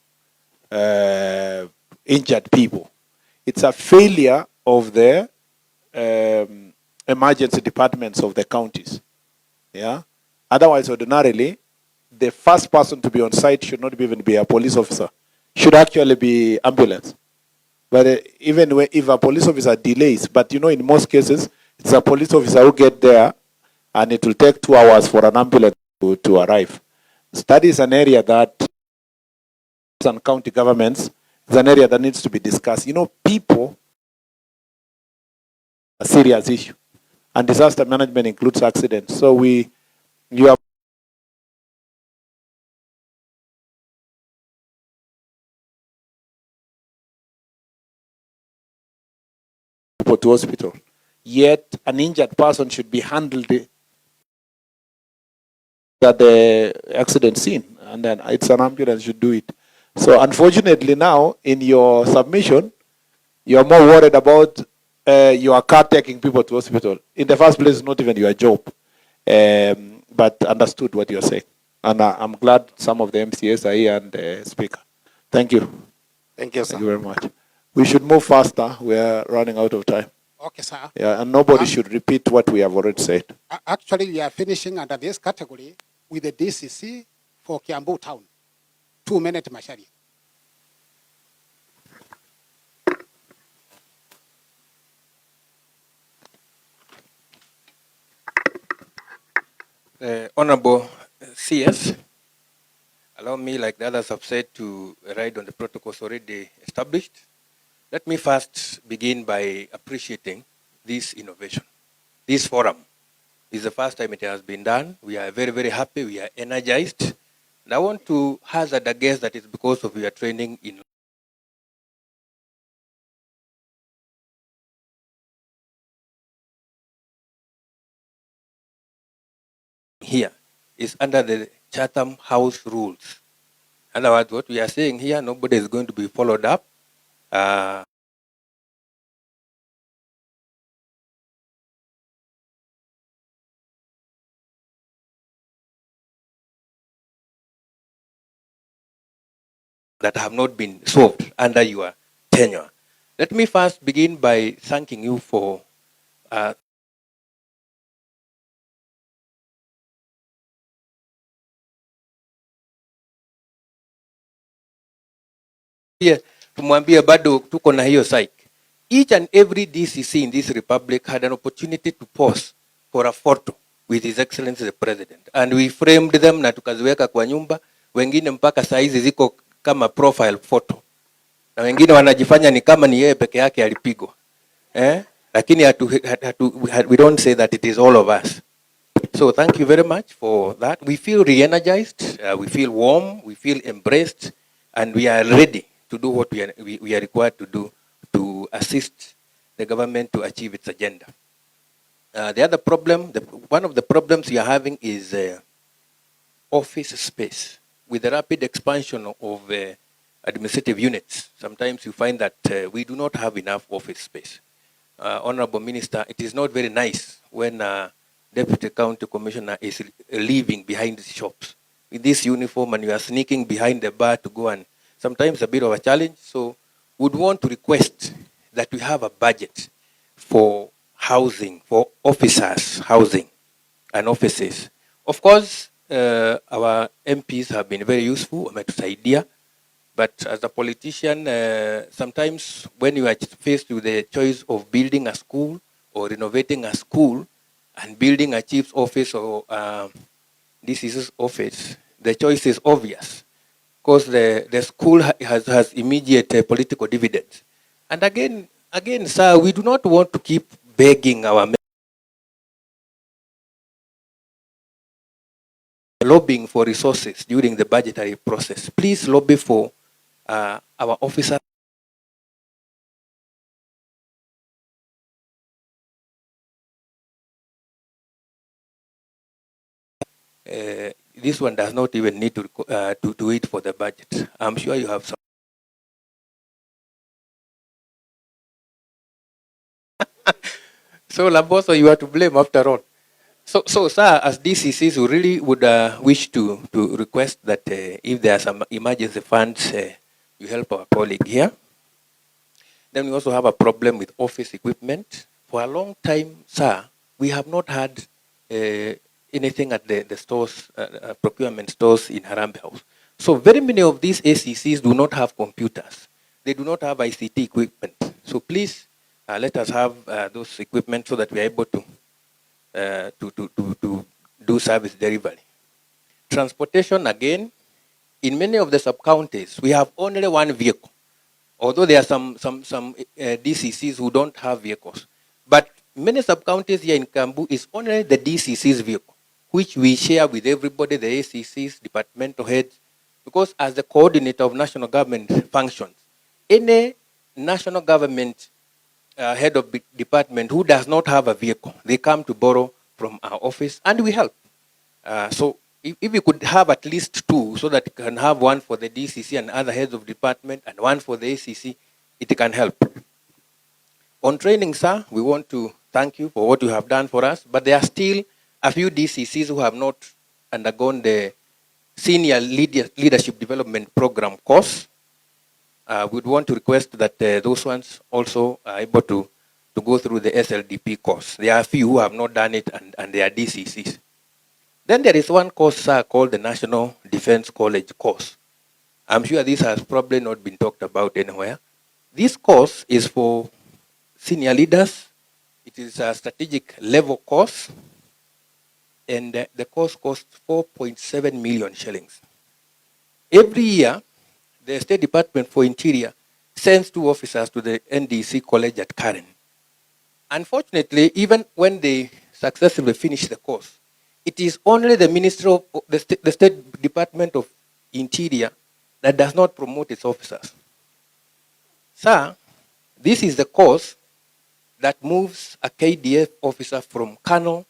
injured people. It's a failure of the emergency departments of the counties. Yeah. Otherwise, ordinarily, the first person to be on site should not even be a police officer. Should actually be ambulance. But even if a police officer delays, but you know, in most cases, it's a police officer who get there, and it will take 2 hours for an ambulance to arrive. So that is an area that some county governments is an area that needs to be discussed. You know, people, a serious issue, and disaster management includes accidents. So you have people to hospital, yet an injured person should be handled at the accident scene, and then it's an ambulance should do it. So unfortunately now, in your submission, you're more worried about your car taking people to hospital. In the first place, it's not even your job. But understood what you're saying. And I'm glad some of the MCAs are here and the speaker. Thank you. Thank you, sir. Thank you very much. We should move faster. We're running out of time. Okay, sir. Yeah, and nobody should repeat what we have already said. Actually, we are finishing under this category with the DCC for Kiambu town. 2 minutes, Mashari. Honorable CS, allow me, like the others have said, to ride on the protocols already established. Let me first begin by appreciating this innovation. This forum is the first time it has been done. We are very, very happy. We are energized. And I want to hazard a guess that it's because of your training in here is under the Chatham House rules. In other words, what we are saying here, nobody is going to be followed up. That have not been solved under your tenure. Let me first begin by thanking you for tumwambie bado tuko na hiyo psych. Each and every DCC in this republic had an opportunity to pose for a photo with His Excellency the President. And we framed them na tukaziweka kwa nyumba, wengine mpaka saizi ziko kama profile photo. Na wengine wanajifanya ni kama ni yeye peke yake alipigwa. Lakini we don't say that it is all of us. So thank you very much for that. We feel re-energized, we feel warm, we feel embraced, and we are ready to do what we are required to do to assist the government to achieve its agenda. The other problem, one of the problems we are having is office space. With the rapid expansion of administrative units, sometimes you find that we do not have enough office space. Honorable Minister, it is not very nice when a Deputy County Commissioner is leaving behind the shops with this uniform and you are sneaking behind the bar to go, and sometimes a bit of a challenge. So would want to request that we have a budget for housing, for officers' housing and offices. Of course, our MPs have been very useful, wametusaidia. But as a politician, sometimes when you are faced with the choice of building a school or renovating a school and building a chief's office or DCC's office, the choice is obvious. Because the school has immediate political dividends. And again, sir, we do not want to keep begging our lobbying for resources during the budgetary process. Please lobby for our officers. This one does not even need to wait for the budget. I'm sure you have some. So Lamboso, you are to blame after all. So sir, as DCCs, we really would wish to request that if there are some emergency funds, you help our colleague here. Then we also have a problem with office equipment. For a long time, sir, we have not had anything at the stores, procurement stores in Harambee House. So very many of these ACCs do not have computers. They do not have ICT equipment. So please let us have those equipment so that we are able to do service delivery. Transportation, again, in many of the sub-counties, we have only one vehicle. Although there are some DCCs who don't have vehicles. But many sub-counties here in Kiambu is only the DCC's vehicle, which we share with everybody, the ACCs, departmental heads, because as the coordinator of national government functions, any national government head of department who does not have a vehicle, they come to borrow from our office and we help. So if we could have at least two, so that you can have one for the DCC and other heads of department and one for the ACC, it can help. On training, sir, we want to thank you for what you have done for us, but there are still a few DCCs who have not undergone the Senior Leadership Development Program course. We'd want to request that those ones also are able to go through the SLDP course. There are a few who have not done it and they are DCCs. Then there is one course, sir, called the National Defense College course. I'm sure this has probably not been talked about anywhere. This course is for senior leaders. It is a strategic level course, and the course costs 4.7 million shillings. Every year, the State Department for Interior sends 2 officers to the NDC College at Karen. Unfortunately, even when they successfully finish the course, it is only the Ministry of the State Department of Interior that does not promote its officers. Sir, this is the course that moves a KDF officer from colonel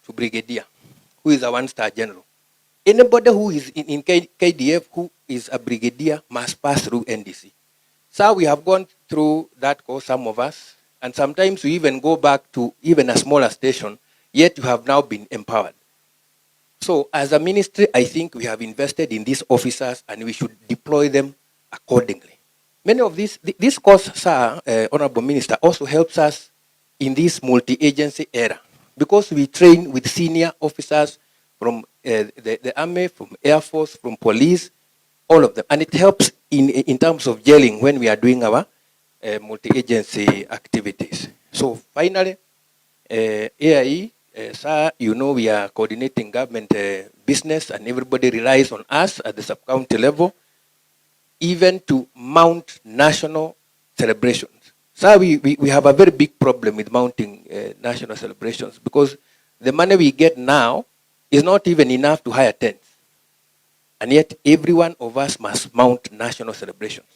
to brigadier, who is a 1-star general. Anybody who is in KDF who is a brigadier must pass through NDC. Sir, we have gone through that course, some of us, and sometimes we even go back to even a smaller station, yet you have now been empowered. So as a ministry, I think we have invested in these officers and we should deploy them accordingly. Many of this course, sir, Honorable Minister, also helps us in this multi-agency era, because we train with senior officers from the Army, from Air Force, from police, all of them. And it helps in terms of gelling when we are doing our multi-agency activities. So finally, AIE, sir, you know we are coordinating government business and everybody relies on us at the sub-county level, even to mount national celebrations. Sir, we have a very big problem with mounting national celebrations, because the money we get now is not even enough to hire tents. And yet every one of us must mount national celebrations.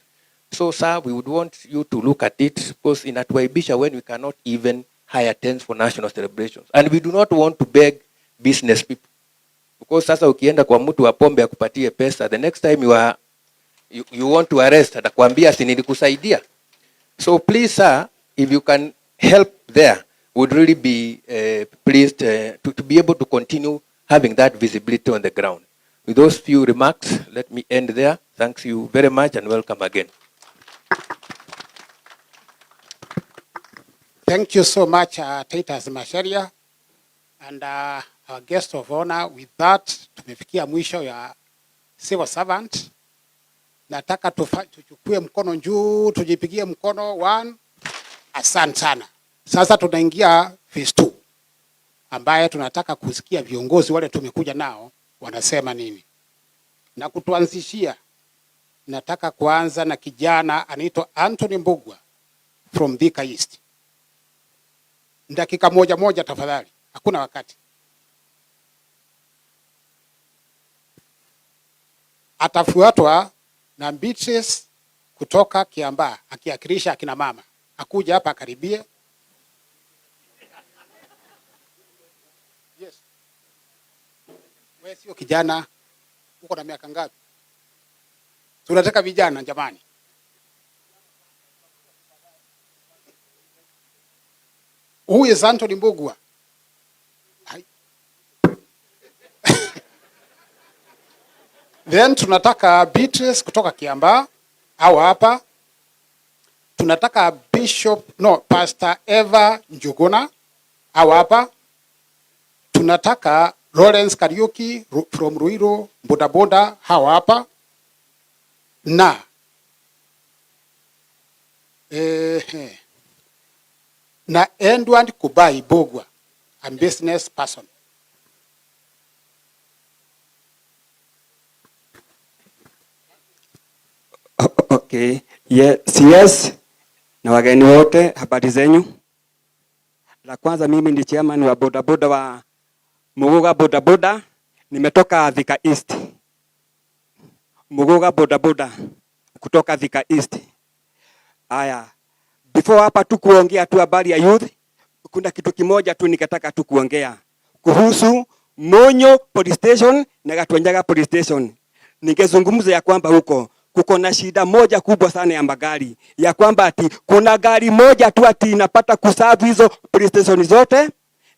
So, sir, we would want you to look at it, because in Atuaibisha, when we cannot even hire tents for national celebrations, and we do not want to beg business people, because sasa ukienda kwa mtu wa pombe akupatie pesa, the next time you want to arrest, atakwambia si nilikusaidia. So please, sir, if you can help there, would really be pleased to be able to continue having that visibility on the ground. With those few remarks, let me end there. Thanks you very much and welcome again. Thank you so much, Titus Masharia, and our guest of honor. With that, tumefikia mwisho ya civil servant. Nataka tuchukue mkono juu, tujipigie mkono 1. Asante sana. Sasa tunaingia phase 2, ambaye tunataka kusikia viongozi wale tumekuja nao wanasema nini. Na kutuanzishia, nataka kuanza na kijana anaitwa Anthony Mbugua from Thika East. Dakika moja tafadhali, hakuna wakati. Atafuatwa na Beatrice kutoka Kiamba, akiakilisha akina mama. Akuja hapa karibie. Yes. Wewe sio kijana, uko na miaka ngapi? Tunataka vijana jamani. Who is Anthony Mbugua? Then tunataka Beatrice kutoka Kiamba au hapa. Tunataka Pastor Eva Njuguna au hapa. tunataka Lawrence Kariuki from Ruiru, bodaboda hawa hapa, na Edward Kubai Bogwa, a business person. Okay. Yes. Na wageni wote, habari zenyu. La kwanza, mimi ni chairman wa bodaboda wa Muguga bodaboda, nimetoka Thika East. Muguga bodaboda kutoka Thika East. Aya, before hapa tu kuongea tu habari ya youth, kuna kitu kimoja tu nikataka tu kuongea kuhusu Monyo police station na Gatwenjaga police station. Ningezungumza ya kwamba huko kuko na shida moja kubwa sana ya magari, ya kwamba ati kuna gari moja tu ati inapata kuserve hizo police station zote,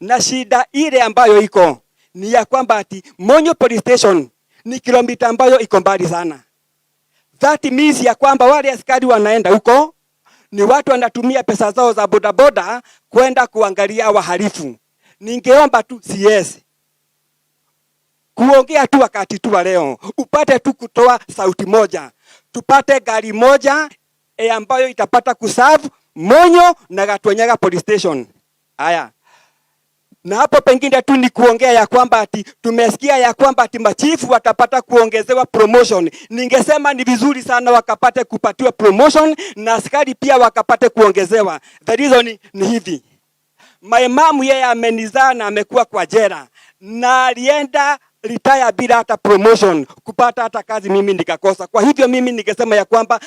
na shida ile ambayo iko ni ya kwamba ati Monyo police station ni kilomita ambayo iko mbali sana. That means ya kwamba wale askari wanaenda huko ni watu wanatumia pesa zao za bodaboda kwenda kuangalia wahalifu. Ningeomba tu CS kuongea tu wakati tu wa leo, upate tu kutoa sauti moja, tupate gari moja ambayo itapata kuserve Monyo na Gatwenyaga police station. Haya, na hapo pengine tu ni kuongea ya kwamba ati tumesikia ya kwamba ati machifu watapata kuongezewa promotion. Ningesema ni vizuri sana wakapate kupatiwa promotion na askari pia wakapate kuongezewa. The reason ni hivi. My mom yeye amenizaa na amekuwa kwa jela na alienda retire bila hata promotion, kupata hata kazi mimi nikakosa. Kwa hivyo mimi ningesema ya kwamba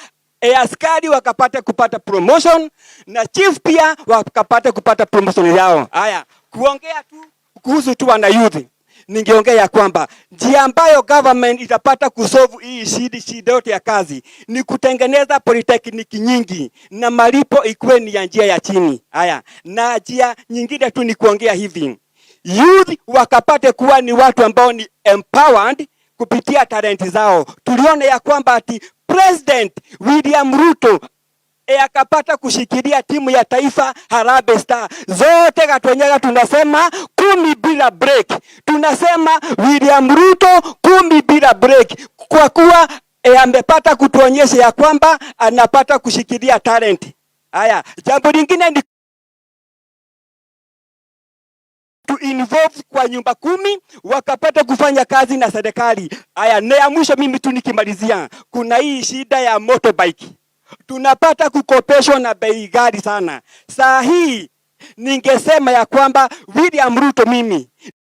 askari wakapate kupata promotion na chief pia wakapate kupata promotion yao. Haya, kuongea tu kuhusu tu wana youth, ningeongea ya kwamba njia ambayo government itapata kusolve hii shida yote ya kazi ni kutengeneza polytechnic nyingi na malipo ikuwe ni ya njia ya chini. Haya, na njia nyingine tu ni kuongea hivi, youth wakapate kuwa ni watu ambao ni empowered kupitia talenti zao. Tuliona ya kwamba ati President William Ruto akapata kushikilia timu ya taifa Harambee Star zote Gatwenyaga, tunasema 10 bila break. Tunasema William Ruto 10 bila break, kwa kuwa amepata kutuonyesha ya kwamba anapata kushikilia talent. Haya, jambo lingine ni to involve kwa nyumba 10 wakapata kufanya kazi na serikali. Haya, na ya mwisho mimi tu nikimalizia, kuna hii shida ya motorbike. Tunapata kukopeshwa na bei ghali sana. Saa hii ningesema ya kwamba William Ruto mimi